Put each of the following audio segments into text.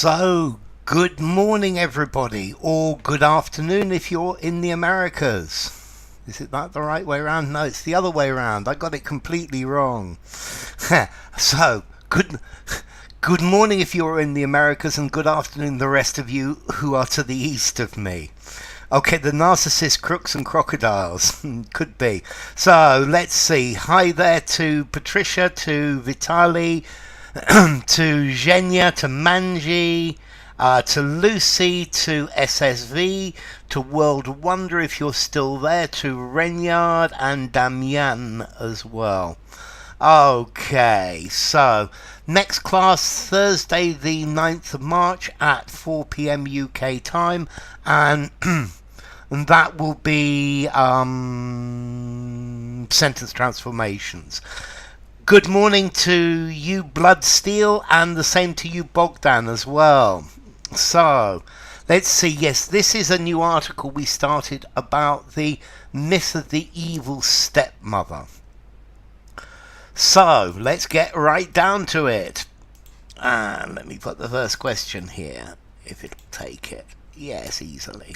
So, good morning everybody, or good afternoon if you're in the Americas. Is it not the right way around? No, it's the other way around. I got it completely wrong. So, good morning if you're in the Americas, and good afternoon the rest of you who are to the east of me. Okay, the narcissist crooks and crocodiles. Could be. So, let's see. Hi there to Patricia, to Vitali, to Zhenya, to Manji, to Lucy, to SSV, to World Wonder if you're still there, to Renyard and Damian as well. Okay, so next class Thursday the 9th of March at 4 p.m. UK time, and and that will be sentence transformations. Good morning to you, Bloodsteel, and the same to you, Bogdan, as well. So, let's see. Yes, this is a new article we started about the myth of the evil stepmother. So, let's get right down to it. And let me put the first question here, if it'll take it. Yes, easily.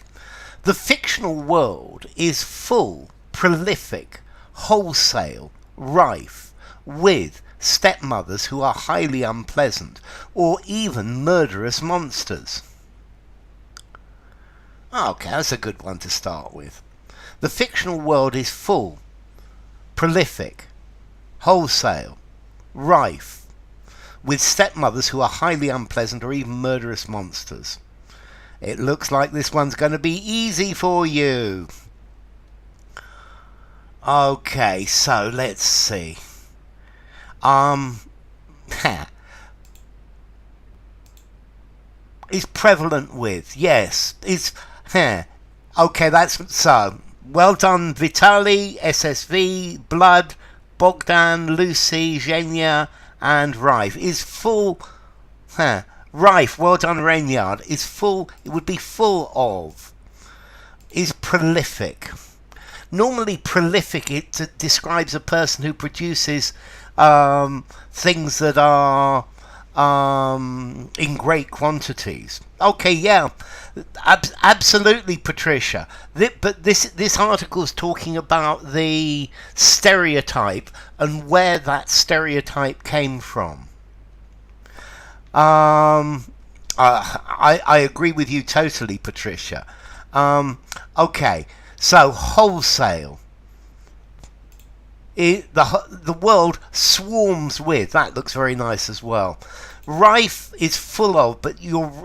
The fictional world is full, prolific, wholesale, rife, with stepmothers who are highly unpleasant or even murderous monsters. Okay, that's a good one to start with. The fictional world is full, prolific, wholesale, rife, with stepmothers who are highly unpleasant or even murderous monsters. It looks like this one's going to be easy for you. Okay, so let's see. Is prevalent with, yes, is, okay, that's, so, well done, Vitali, SSV, Blood, Bogdan, Lucy, Zhenya, and Rife, is full, Rife, well done, Renyard, is full, it would be full of, is prolific. Normally prolific, it describes a person who produces things that are in great quantities. Okay, yeah, absolutely, Patricia. But this article is talking about the stereotype and where that stereotype came from. I agree with you totally, Patricia. Okay, so wholesale. The world swarms with, that looks very nice as well. Rife is full of, but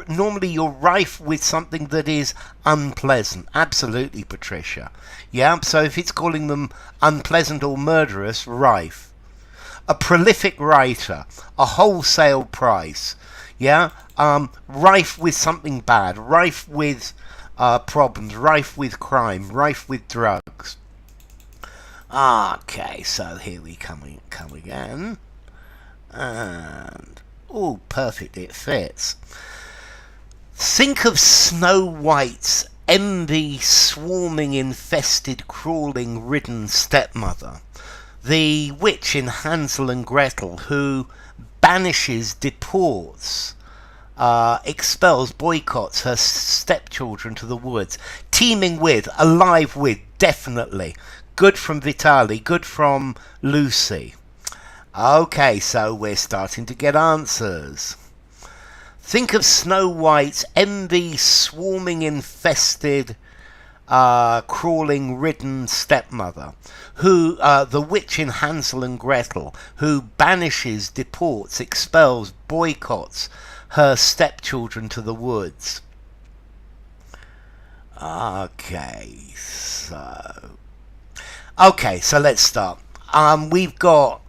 normally you're rife with something that is unpleasant. Absolutely, Patricia. Yeah, so if it's calling them unpleasant or murderous, rife. A prolific writer, a wholesale price. Yeah, rife with something bad, rife with problems, rife with crime, rife with drugs. Okay, so here we come again. And, oh, perfect, it fits. Think of Snow White's envy swarming, infested, crawling, ridden stepmother. The witch in Hansel and Gretel who banishes, deports, expels, boycotts her stepchildren to the woods. Teeming with, alive with, definitely. Good from Vitali, good from Lucy. Okay, so we're starting to get answers. Think of Snow White's envy swarming, infested, crawling, ridden stepmother, who the witch in Hansel and Gretel, who banishes, deports, expels, boycotts her stepchildren to the woods. Okay, so let's start. We've got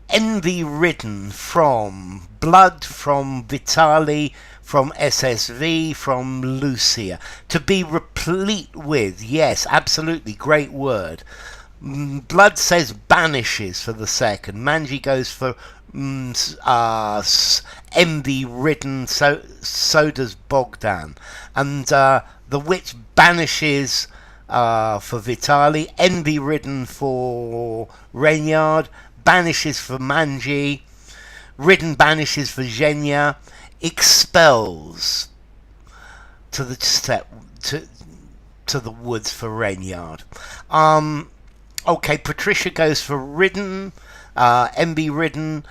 envy ridden from Blood, from Vitali, from SSV, from Lucia. To be replete with, yes, absolutely, great word. Blood says banishes for the second. Manji goes for envy ridden, so does Bogdan. And the witch banishes for Vitali, envy ridden for Renyard, banishes for Manji, ridden banishes for Zhenya, expels to the to the woods for rain yard. Okay, Patricia goes for ridden, MB ridden.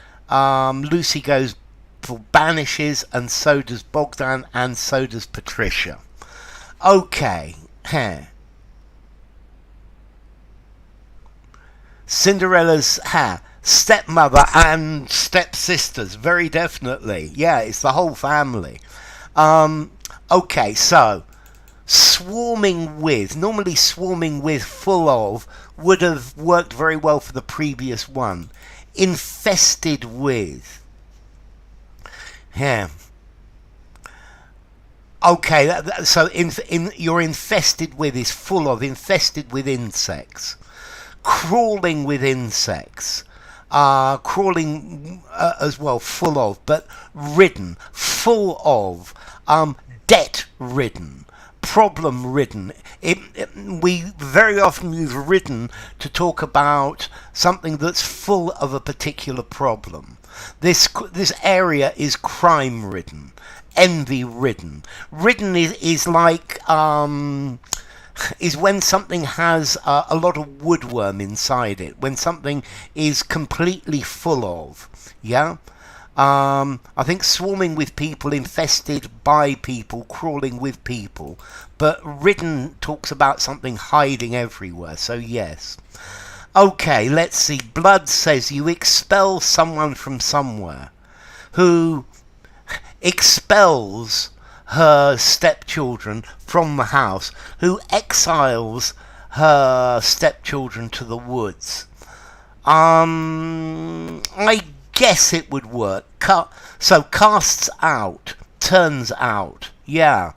Lucy goes for banishes, and so does Bogdan, and so does Patricia. Okay, Cinderella's stepmother and stepsisters, very definitely. Yeah, it's the whole family. Okay, so swarming with, normally swarming with, full of, would have worked very well for the previous one. Infested with. Yeah. Okay, so you're infested with is full of, infested with insects. Crawling with insects. Crawling as well, full of, but ridden, full of, debt ridden, problem ridden. We very often use ridden to talk about something that's full of a particular problem. This area is crime ridden, envy ridden. Ridden is like is when something has a lot of woodworm inside it, when something is completely full of, yeah? I think swarming with people, infested by people, crawling with people, but ridden talks about something hiding everywhere, so yes. Okay, let's see. Blood says you expel someone from somewhere who expels her stepchildren from the house, who exiles her stepchildren to the woods. I guess it would work. So casts out, turns out, yeah.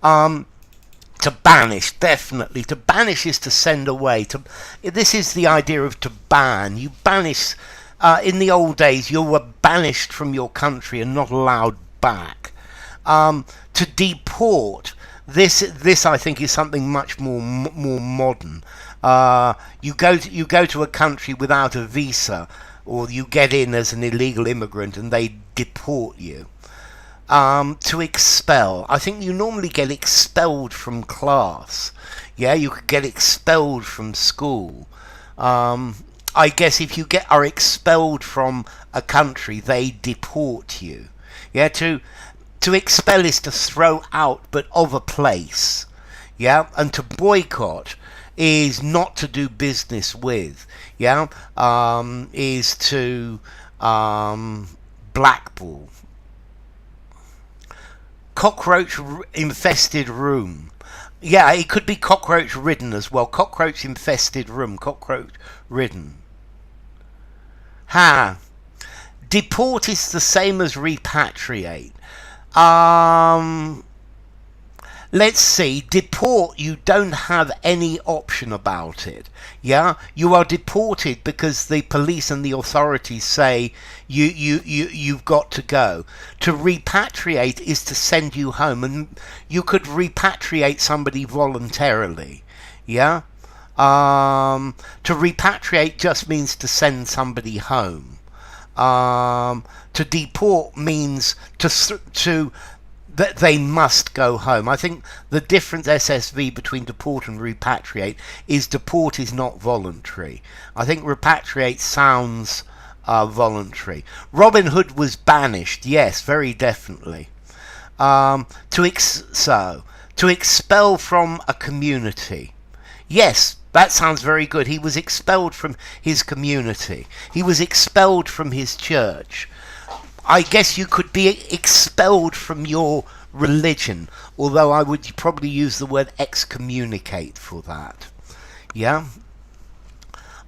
To banish, definitely. To banish is to send away. This is the idea of to ban. You banish. In the old days, you were banished from your country and not allowed back. To deport, this I think is something much more modern. You go to a country without a visa, or you get in as an illegal immigrant and they deport you. To expel, I think you normally get expelled from class. Yeah, you could get expelled from school. I guess if you are expelled from a country, they deport you. Yeah, to expel is to throw out, but of a place. Yeah, and to boycott is not to do business with. Yeah, is to blackball. Cockroach infested room. Yeah, it could be cockroach ridden as well. Cockroach infested room. Cockroach ridden. Deport is the same as repatriate. Let's see. Deport, you don't have any option about it. Yeah, you are deported because the police and the authorities say you've got to go. To repatriate is to send you home, and you could repatriate somebody voluntarily. Yeah. To repatriate just means to send somebody home. To deport means to that they must go home. I think the difference SSV between deport and repatriate is deport is not voluntary. I think repatriate sounds voluntary. Robin Hood was banished. Yes, very definitely. To expel from a community. Yes, that sounds very good. He was expelled from his community. He was expelled from his church. I guess you could be expelled from your religion, although I would probably use the word excommunicate for that. Yeah?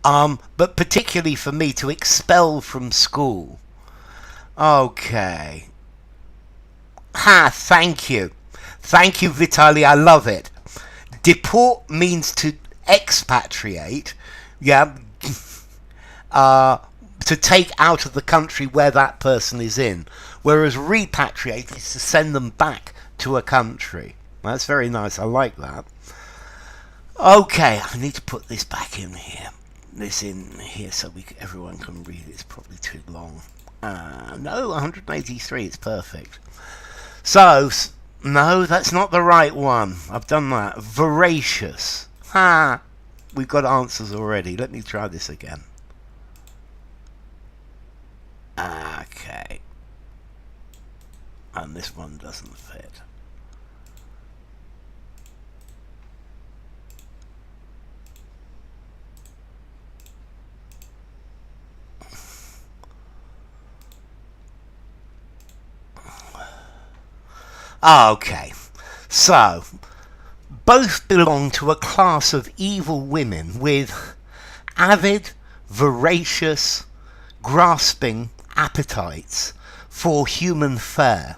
But particularly for me, to expel from school. Okay. Thank you. Thank you, Vitaly, I love it. Deport means to expatriate. Yeah. To take out of the country where that person is in, whereas repatriate is to send them back to a country. That's very nice. I like that. Okay, I need to put this back in here. This in here so everyone can read it. It's probably too long. No, 183, it's perfect. So, no, that's not the right one. I've done that. Voracious. Ha! We've got answers already. Let me try this again. Okay. And this one doesn't fit. Okay, so both belong to a class of evil women with avid, voracious, grasping appetites for human fare,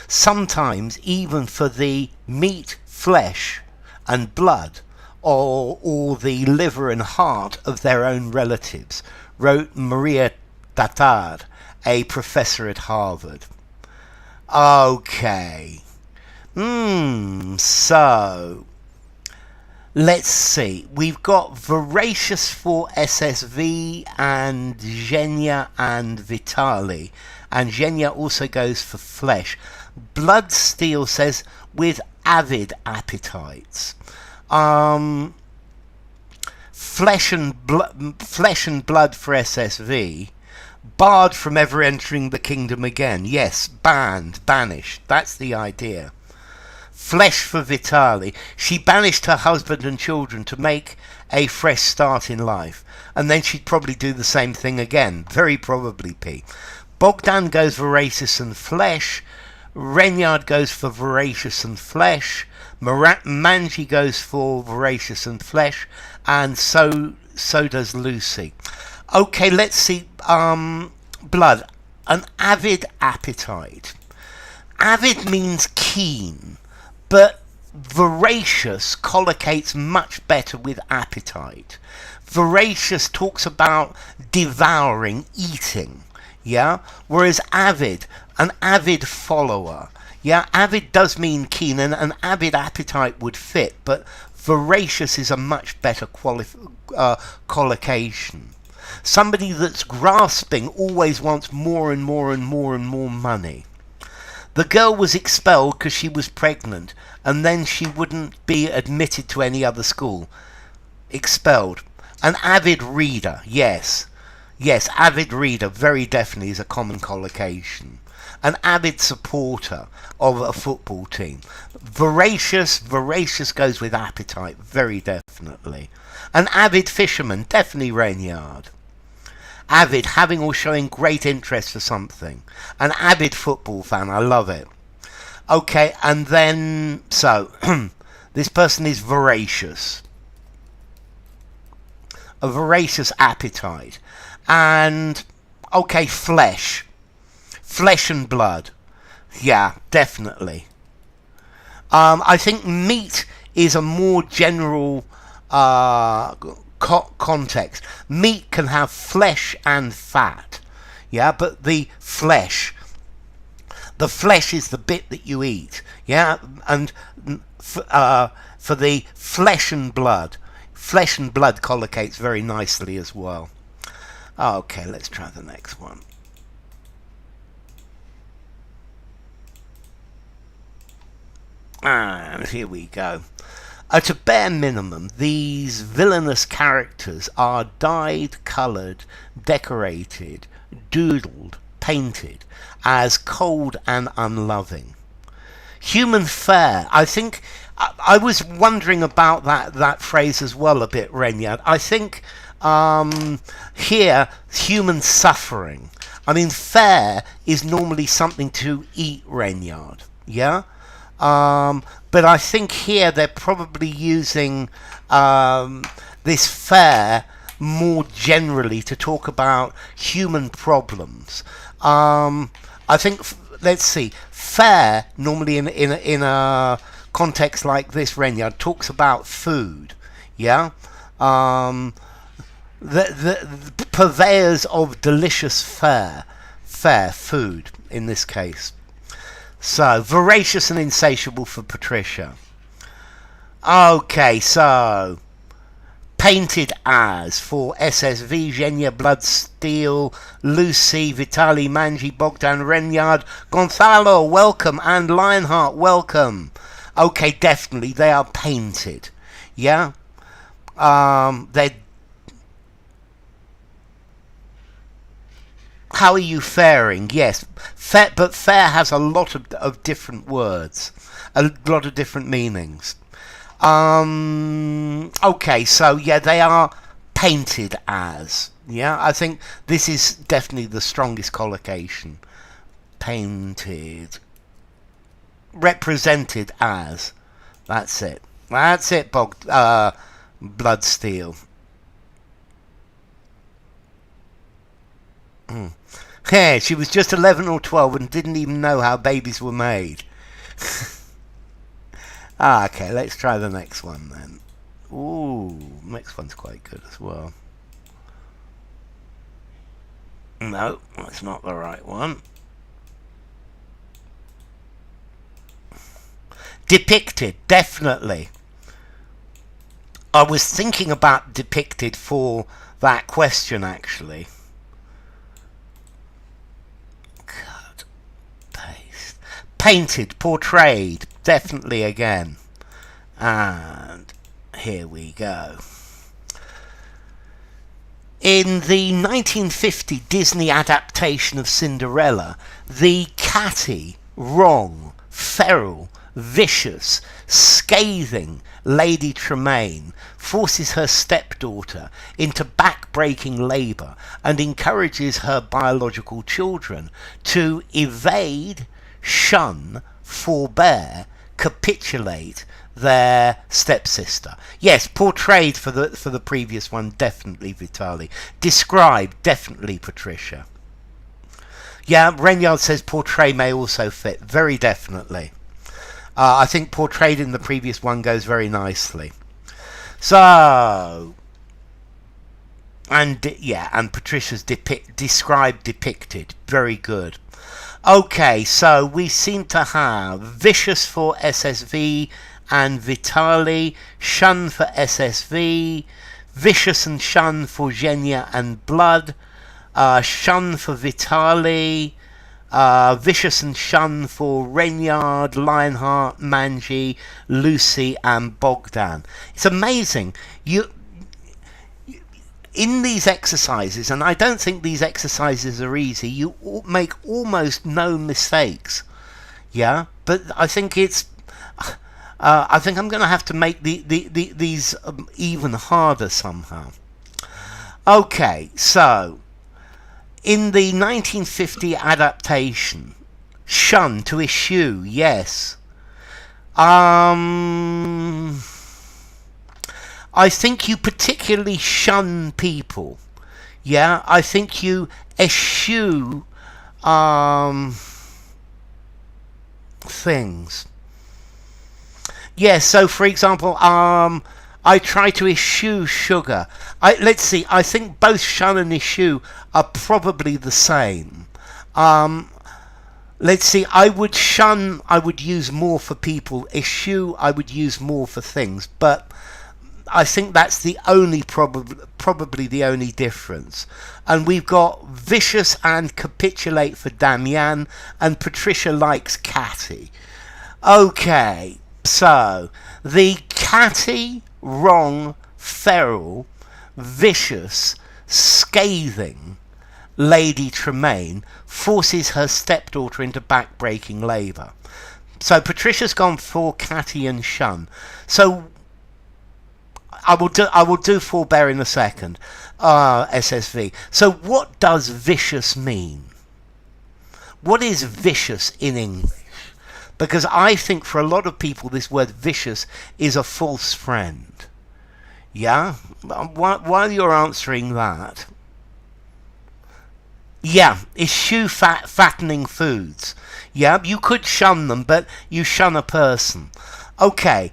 sometimes even for the meat, flesh, and blood, or the liver and heart of their own relatives, wrote Maria Tatar, a professor at Harvard. Okay. So let's see. We've got voracious for SSV and Genia and Vitali. And Genia also goes for flesh. Bloodsteel says with avid appetites. Flesh and blood for SSV. Barred from ever entering the kingdom again. Yes, banned, banished. That's the idea. Flesh for Vitali. She banished her husband and children to make a fresh start in life. And then she'd probably do the same thing again. Very probably, P. Bogdan goes voracious and flesh. Renyard goes for voracious and flesh. Manji goes for voracious and flesh. And so does Lucy. Okay, let's see. Blood. An avid appetite. Avid means keen. But voracious collocates much better with appetite. Voracious talks about devouring, eating, yeah? Whereas avid, an avid follower, yeah? Avid does mean keen, and an avid appetite would fit, but voracious is a much better collocation. Somebody that's grasping always wants more and more and more and more money. The girl was expelled because she was pregnant, and then she wouldn't be admitted to any other school. Expelled. An avid reader, yes. Yes, avid reader, very definitely is a common collocation. An avid supporter of a football team. Voracious goes with appetite, very definitely. An avid fisherman, definitely Renyard. Avid, having or showing great interest for something. An avid football fan, I love it. Okay, and then, so, this person is voracious. A voracious appetite. And, okay, flesh. Flesh and blood. Yeah, definitely. I think meat is a more general context. Meat can have flesh and fat, yeah, but the flesh is the bit that you eat, yeah, and for the flesh and blood collocates very nicely as well. Okay, let's try the next one. And here we go. At a bare minimum, these villainous characters are dyed, coloured, decorated, doodled, painted as cold and unloving. Human fare, I think, I was wondering about that phrase as well a bit, Renyard. I think here, human suffering. I mean, fare is normally something to eat, Renyard, yeah? But I think here they're probably using this fare more generally to talk about human problems. I think, let's see, fare normally in a context like this, Renyard, talks about food, yeah? The purveyors of delicious fare, food in this case. So, voracious and insatiable for Patricia. Okay, so Painted as for SSV, Zhenya, Blood, Steel, Lucy, Vitali, Manji, Bogdan, Renyard, Gonzalo, welcome, and Lionheart, welcome. Okay, definitely, they are painted. Yeah? They're... How are you faring? Yes. Fair, but fair has a lot of different words. A lot of different meanings. Okay, so yeah, they are painted as. Yeah, I think this is definitely the strongest collocation. Painted. Represented as. That's it. That's it, Blood Steel. Yeah, she was just 11 or 12 and didn't even know how babies were made. Okay, let's try the next one then. Ooh, next one's quite good as well. No, that's not the right one. Depicted, definitely. I was thinking about depicted for that question, actually. Cut, paste. Painted, portrayed, definitely again. And here we go. In the 1950 Disney adaptation of Cinderella, the catty, wrong, feral, vicious, scathing Lady Tremaine forces her stepdaughter into back-breaking labour and encourages her biological children to evade, shun, forbear, capitulate their stepsister. Yes, portrayed for the previous one, definitely Vitali. Described, definitely Patricia. Yeah, Renyard says portray may also fit, very definitely. I think portrayed in the previous one goes very nicely. So, and yeah, and Patricia's described, depicted, very good. Okay, so we seem to have vicious for SSV and Vitali, shun for SSV, vicious and shun for Zhenya and Blood, shun for Vitali, vicious and shun for Renyard, Lionheart, Manji, Lucy and Bogdan. It's amazing. In these exercises, and I don't think these exercises are easy, you make almost no mistakes. Yeah, but I think it's... I think I'm going to have to make these even harder somehow. Okay, so in the 1950 adaptation, shun, to eschew, yes. I think you particularly shun people. Yeah, I think you eschew things. Yeah, so for example, I try to eschew sugar. Let's see, I think both shun and eschew are probably the same. Let's see, I would shun, I would use more for people. Eschew, I would use more for things. But I think that's the only, probably the only difference. And we've got vicious and capitulate for Damian, and Patricia likes catty. Okay, so the catty, wrong, feral, vicious, scathing Lady Tremaine forces her stepdaughter into back-breaking labour. So Patricia's gone for catty and shun. So I will do forbear in a second. SSV. So what does vicious mean? What is vicious in English? Because I think for a lot of people this word vicious is a false friend. Yeah? While you're answering that. Yeah, eschew fattening foods. Yeah, you could shun them, but you shun a person. Okay.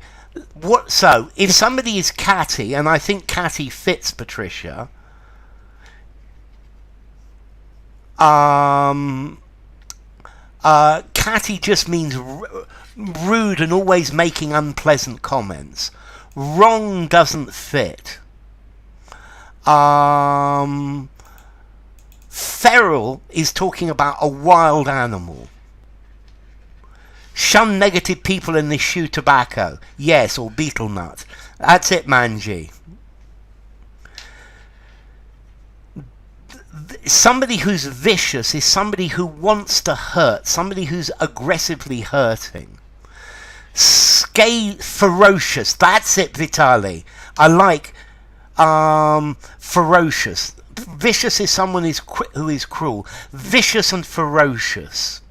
So if somebody is catty, and I think catty fits Patricia, catty just means rude and always making unpleasant comments. Wrong doesn't fit. Feral is talking about a wild animal. Shun negative people and they chew tobacco. Yes, or betel nut. That's it, Manji. Somebody who's vicious is somebody who wants to hurt, somebody who's aggressively hurting. Ferocious. That's it, Vitali. I like ferocious. Vicious is someone who is cruel. Vicious and ferocious.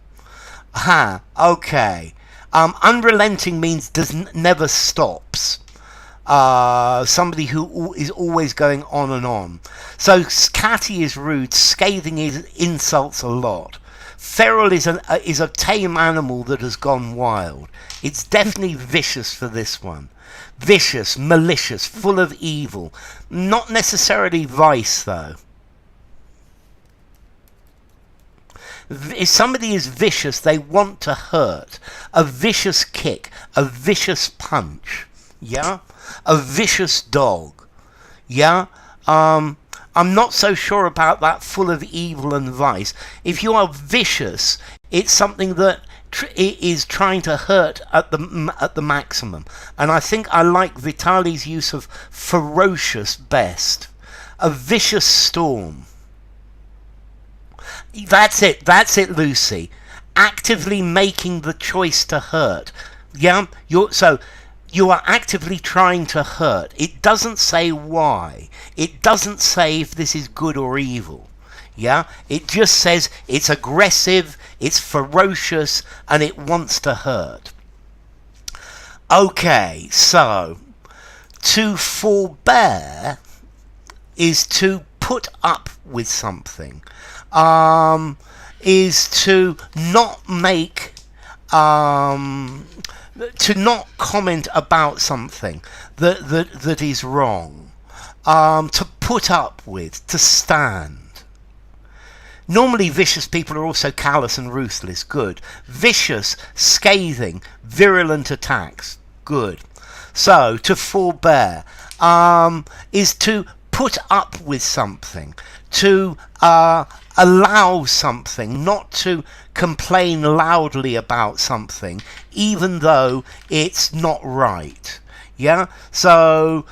Okay. Unrelenting means never stops. Somebody who is always going on and on. So catty is rude, scathing is insults a lot. Feral is a tame animal that has gone wild. It's definitely vicious for this one. Vicious, malicious, full of evil. Not necessarily vice, though. If somebody is vicious, they want to hurt. A vicious kick, a vicious punch. Yeah? A vicious dog. Yeah? I'm not so sure about that full of evil and vice. If you are vicious, it's something that is trying to hurt at the maximum. And I think I like Vitali's use of ferocious best. A vicious storm. That's it, Lucy. Actively making the choice to hurt. Yeah? You are actively trying to hurt. It doesn't say why. It doesn't say if this is good or evil. Yeah? It just says it's aggressive, it's ferocious, and it wants to hurt. Okay, so to forbear is to put up with something. Is to not make to not comment about something that is wrong. To put up with, to stand. Normally vicious people are also callous and ruthless. Good. Vicious, scathing, virulent attacks. Good. So, to forbear is to put up with something. To allow something, not to complain loudly about something, even though it's not right. Yeah? So,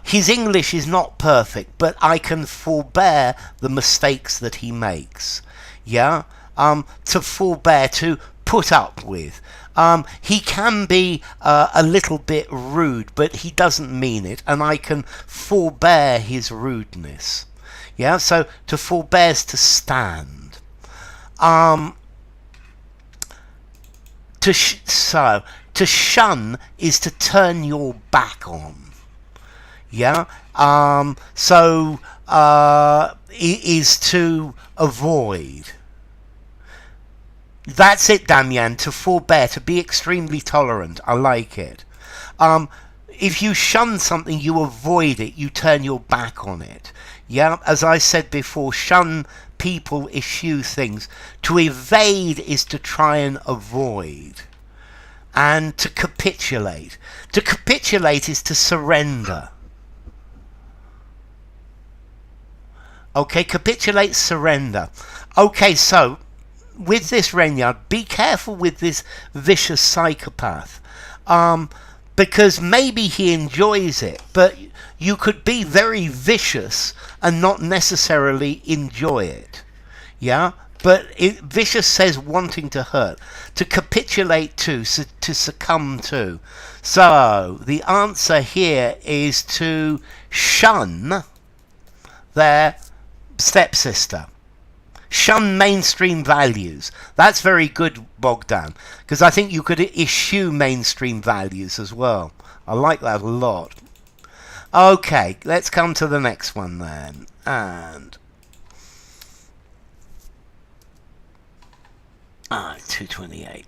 his English is not perfect, but I can forbear the mistakes that he makes. Yeah? To forbear, to put up with. He can be a little bit rude, but he doesn't mean it, and I can forbear his rudeness. Yeah, so to forbear is to stand. To shun is to turn your back on. Yeah, is to avoid. That's it, Damian. To forbear, to be extremely tolerant. I like it. If you shun something, you avoid it. You turn your back on it. Yeah, as I said before, shun people, eschew things. To evade is to try and avoid. And to capitulate. To capitulate is to surrender. Okay, capitulate, surrender. Okay, so with this Renyard, be careful with this vicious psychopath. Because maybe he enjoys it, but you could be very vicious and not necessarily enjoy it. Yeah? But vicious says wanting to hurt. To capitulate to, to succumb to. So, the answer here is to shun their stepsister. Shun mainstream values. That's very good, Bogdan, because I think you could eschew mainstream values as well. I like that a lot. Okay, let's come to the next one then. And 228.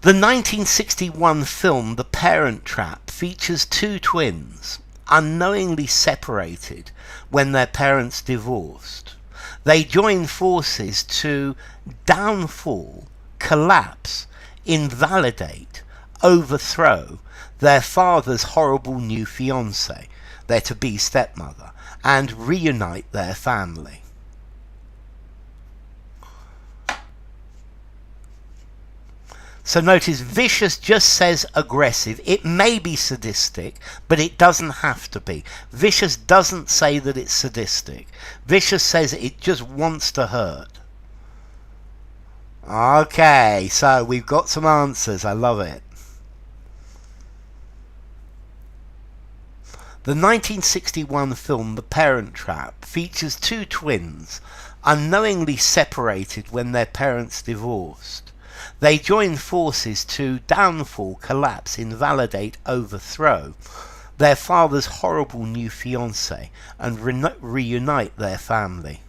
The 1961 film The Parent Trap features two twins, unknowingly separated when their parents divorced. They joined forces to downfall, collapse, invalidate, overthrow their father's horrible new fiancée, their to-be stepmother, and reunite their family. So notice vicious just says aggressive. It may be sadistic, but it doesn't have to be. Vicious doesn't say that it's sadistic. Vicious says it just wants to hurt. Okay, so we've got some answers. I love it. The 1961 film The Parent Trap features two twins unknowingly separated when their parents divorced. They join forces to downfall, collapse, invalidate, overthrow their father's horrible new fiancée and reunite their family.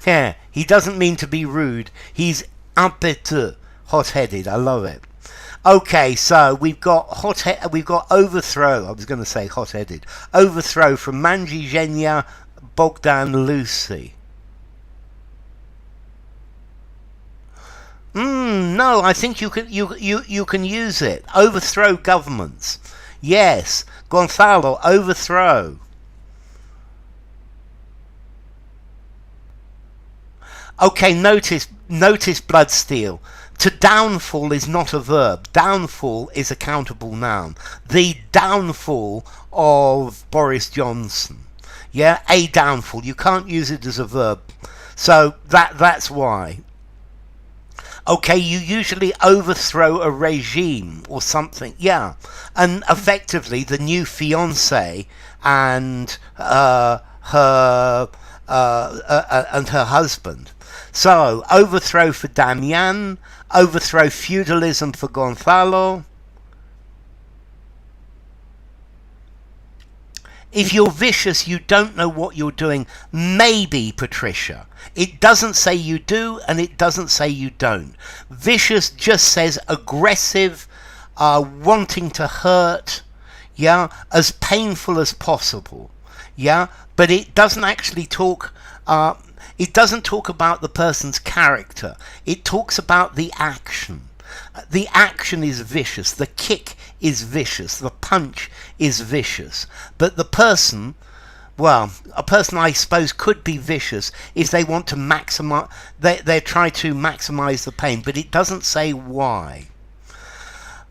Yeah, he doesn't mean to be rude. He's impétueux, hot-headed. I love it. Okay, so we've got overthrow. I was going to say hot-headed. Overthrow from Manji, Zhenya, Bogdan, Lucy. No, I think you can use it. Overthrow governments. Yes, Gonzalo, overthrow. Okay, notice Bloodsteel. To downfall is not a verb. Downfall is a countable noun. The downfall of Boris Johnson. Yeah, a downfall. You can't use it as a verb. So that's why. Okay, you usually overthrow a regime or something. Yeah, and effectively the new fiancée and her husband. So overthrow for Damian, overthrow feudalism for Gonzalo. If you're vicious, you don't know what you're doing. Maybe, Patricia. It doesn't say you do, and it doesn't say you don't. Vicious just says aggressive, wanting to hurt, yeah, as painful as possible, yeah. But it doesn't actually talk. It doesn't talk about the person's character. It talks about the action. The action is vicious. The kick is vicious. The punch is vicious. But the person, well, a person I suppose could be vicious if they want to maximize. They try to maximize the pain, but it doesn't say why.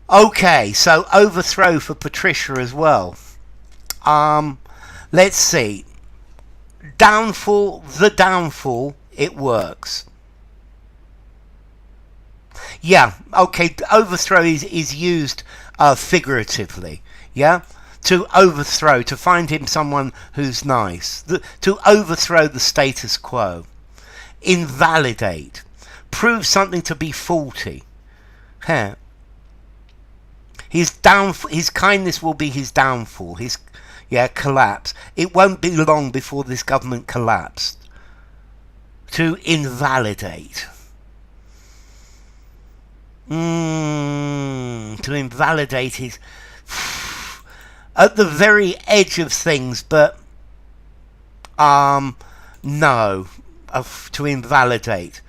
Okay, so overthrow for Patricia as well. Let's see. Downfall. The downfall. It works. Yeah, okay, overthrow is used figuratively, yeah? To overthrow, to find him someone who's nice. To overthrow the status quo. Invalidate. Prove something to be faulty. Yeah. His kindness will be his downfall, his collapse. It won't be long before this government collapsed. To invalidate. To invalidate is at the very edge of things, but no, to invalidate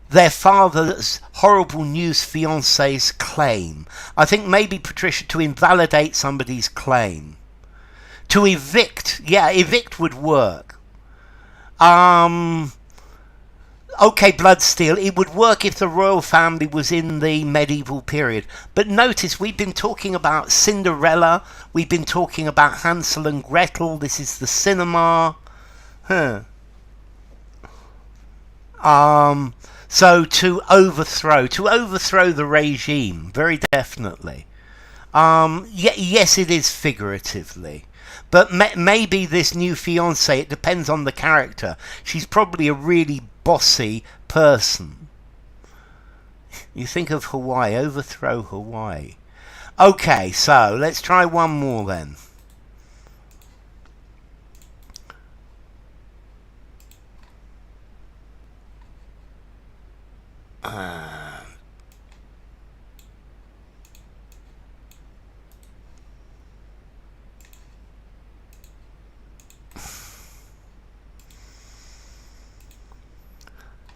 their father's horrible news fiancé's claim. I think maybe, Patricia, to invalidate somebody's claim. To evict, yeah, evict would work. Okay, Bloodsteel, it would work if the royal family was in the medieval period. But notice, we've been talking about Cinderella, we've been talking about Hansel and Gretel, this is the cinema. So to overthrow the regime, very definitely. Yes, it is figuratively. But maybe this new fiancée, it depends on the character. She's probably a really bossy person. You think of Hawaii, overthrow Hawaii. Okay, so let's try one more then.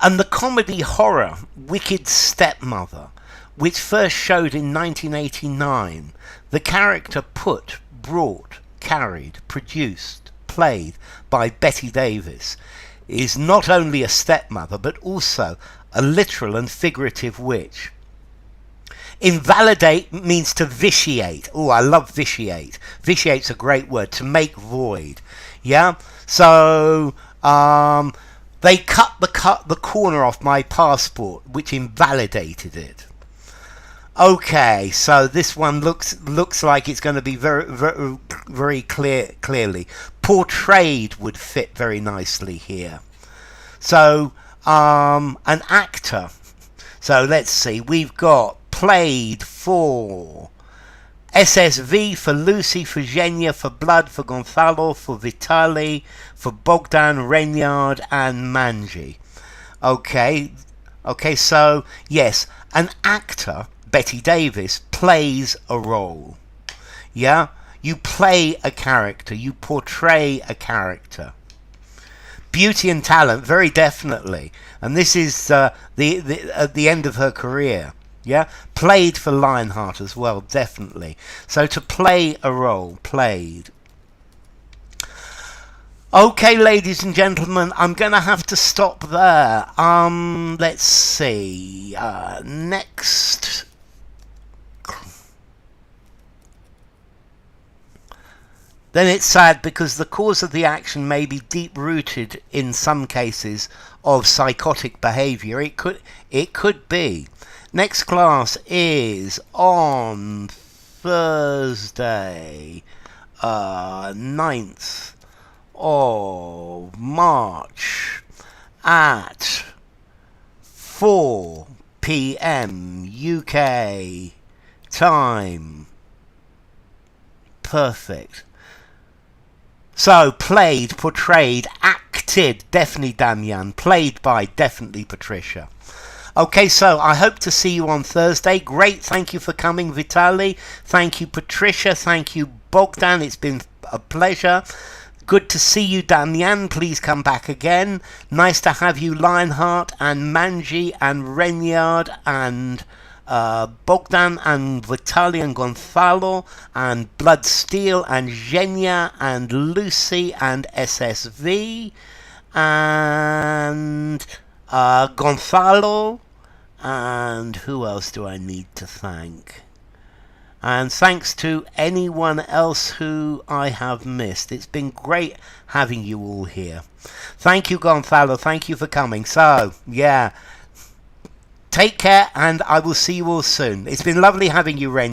And the comedy horror Wicked Stepmother, which first showed in 1989, the character brought, carried, produced, played by Bette Davis, is not only a stepmother but also a literal and figurative witch. Invalidate means to vitiate. Oh, I love vitiate. Vitiate's a great word. To make void. Yeah? So, they cut the corner off my passport, which invalidated it. Okay, so this one looks like it's going to be very clearly. Portrayed would fit very nicely here. So, an actor. So let's see. We've got played for SSV, for Lucy, for Zhenya, for Blood, for Gonzalo, for Vitali, for Bogdan, Renyard, and Manji. Okay, so yes, an actor, Bette Davis, plays a role. Yeah, you play a character, you portray a character. Beauty and talent, very definitely, and this is at the end of her career. Yeah, played for Lionheart as well, definitely. So to play a role, played. Okay, ladies and gentlemen, I'm going to have to stop there. Let's see. Next. Then it's sad because the cause of the action may be deep-rooted in some cases of psychotic behaviour. It could be. Next class is on Thursday, 9th of March at 4 p.m. UK time. Perfect. So, played, portrayed, acted, definitely Damian. Played by, definitely Patricia. Okay, so I hope to see you on Thursday. Great, thank you for coming, Vitali. Thank you, Patricia. Thank you, Bogdan. It's been a pleasure. Good to see you, Damian. Please come back again. Nice to have you, Lionheart, and Manji, and Renyard, and Bogdan, and Vitali, and Gonzalo, and Blood Steel, and Zhenya, and Lucy, and SSV, and Gonzalo, and who else do I need to thank? And thanks to anyone else who I have missed. It's been great having you all here. Thank you, Gonzalo. Thank you for coming. So, yeah. Take care, and I will see you all soon. It's been lovely having you, Ren.